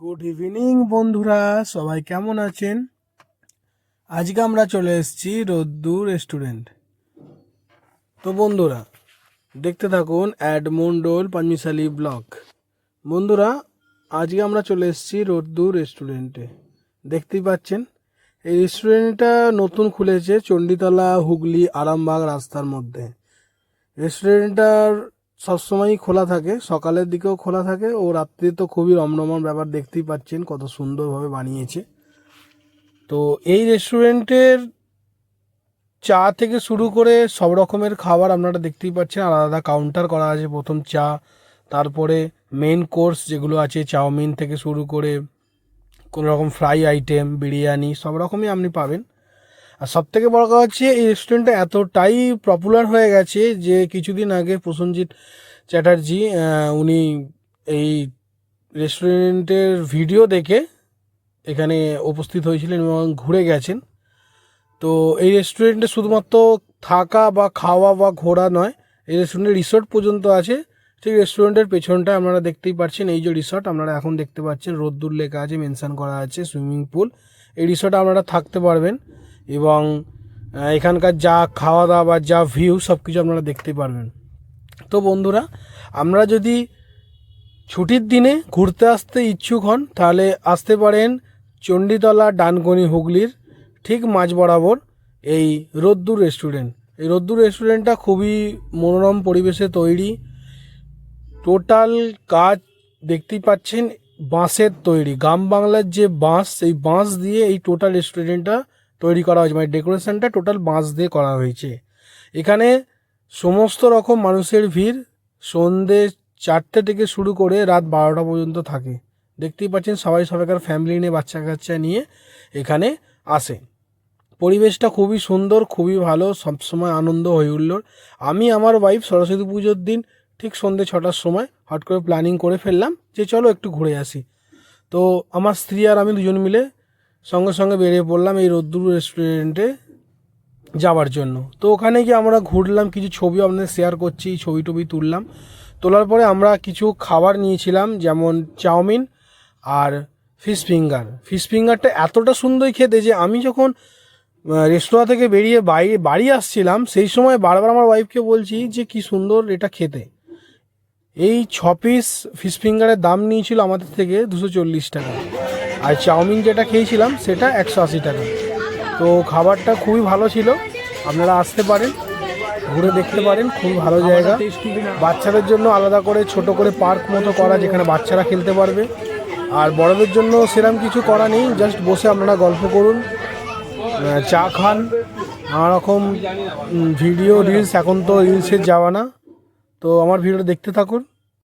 Good evening বন্ধুরা, সবাই কেমন আছেন? আজকে আমরা চলে এসেছি রোদ্দুর রেস্টুরেন্ট। তো বন্ধুরা দেখতে থাকুন অ্যাডমন্ডল পাঁচমিশালি ব্লক। বন্ধুরা আজকে আমরা চলে এসেছি রোদ্দুর রেস্টুরেন্টে। দেখতেই পাচ্ছেন এই রেস্টুরেন্টটা নতুন খুলেছে চণ্ডীতলা হুগলি আরামবাগ রাস্তার মধ্যে। রেস্টুরেন্টটার সবসময়ই খোলা থাকে, সকালের দিকেও খোলা থাকে ও রাত্রে তো খুবই রমরমান ব্যাপার। দেখতেই পাচ্ছেন কত সুন্দরভাবে বানিয়েছে। তো এই রেস্টুরেন্টের চা থেকে শুরু করে সব রকমের খাবার আপনারা দেখতেই পাচ্ছেন। আলাদা কাউন্টার করা আছে। প্রথম চা, তারপরে মেন কোর্স যেগুলো আছে চাউমিন থেকে শুরু করে কোনো রকম ফ্রাই আইটেম, বিরিয়ানি সব রকমই আপনি পাবেন। আর সবথেকে বড় কথা হচ্ছে এই রেস্টুরেন্টটা এতটাই পপুলার হয়ে গেছে যে কিছুদিন আগে প্রসেনজিৎ চ্যাটার্জি উনি এই রেস্টুরেন্টের ভিডিও দেখে এখানে উপস্থিত হয়েছিলেন এবং ঘুরে গেছেন। তো এই রেস্টুরেন্টে শুধুমাত্র থাকা বা খাওয়া বা ঘোরা নয়, এই রেস্টুরেন্টে রিসর্ট পর্যন্ত আছে। ঠিক রেস্টুরেন্টের পেছনটায় আপনারা দেখতেই পাচ্ছেন এই যে রিসর্ট আপনারা এখন দেখতে পাচ্ছেন, রোদ্দুর লেখা আছে, মেনশন করা আছে, সুইমিং পুল। এই রিসর্টে আপনারা থাকতে পারবেন এবং এখানকার যা খাওয়া দাওয়া বা যা ভিউ সব কিছু আপনারা দেখতে পারবেন। তো বন্ধুরা আমরা যদি ছুটির দিনে ঘুরতে আসতে ইচ্ছুক হন তাহলে আসতে পারেন চণ্ডীতলা ডানকুনি হুগলির ঠিক মাঝ বরাবর এই রোদ্দুর রেস্টুরেন্ট। এই রোদ্দুর রেস্টুরেন্টটা খুবই মনোরম পরিবেশে তৈরি। টোটাল কাজ দেখতেই পাচ্ছেন বাঁশের তৈরি, গ্রাম বাংলার যে বাঁশ, সেই বাঁশ দিয়ে এই টোটাল রেস্টুরেন্টটা তৈরি করা হয়েছে, মানে ডেকোরেশনটা টোটাল বাঁশ দিয়ে করা হয়েছে। এখানে সমস্ত রকম মানুষের ভিড় সন্ধ্যে 4টে থেকে শুরু করে রাত 12টা পর্যন্ত থাকে। দেখতেই পাচ্ছেন সবাইকার ফ্যামিলি নিয়ে বাচ্চা কাচ্চা নিয়ে এখানে আসে। পরিবেশটা খুবই সুন্দর, খুবই ভালো, সবসময় আনন্দ হয়ে উঠল। আমি আমার ওয়াইফ সরস্বতী পুজোর দিন ঠিক সন্ধ্যে 6টার সময় হট করে প্ল্যানিং করে ফেললাম যে চলো একটু ঘুরে আসি। তো আমার স্ত্রী আর আমি দুজন মিলে সঙ্গে সঙ্গে বেরিয়ে পড়লাম এই রোদ্দুর রেস্টুরেন্টে যাওয়ার জন্য। তো ওখানে গিয়ে আমরা ঘুরলাম, কিছু ছবি আপনাদের শেয়ার করছি, ছবি টবি তুললাম। তোলার পরে আমরা কিছু খাবার নিয়েছিলাম, যেমন চাউমিন আর ফিশ ফিঙ্গার। ফিশ ফিঙ্গারটা এতটা সুন্দর খেতে যে আমি যখন রেস্তোরাঁ থেকে বেরিয়ে বাড়ি আসছিলাম সেই সময় বারবার আমার ওয়াইফকে বলছি যে কি সুন্দর এটা খেতে। এই 6 পিস ফিশ ফিঙ্গারের দাম নিয়েছিল আমাদের থেকে 240 টাকা, আর চাউমিন যেটা খেয়েছিলাম সেটা 180 টাকা। তো খাবারটা খুবই ভালো ছিল, আপনারা আসতে পারেন, ঘুরে দেখতে পারেন, খুব ভালো জায়গা। বাচ্চাদের জন্য আলাদা করে ছোট করে পার্ক মতো করা, যেখানে বাচ্চারা খেলতে পারবে। আর বড়দের জন্য সেরকম কিছু করা নেই, জাস্ট বসে আপনারা গল্প করুন, চা খান, নানা রকম ভিডিও রিলস। এখন তো রিলসের যাওয়া না, তো আমার ভিডিওটা দেখতে থাকুন।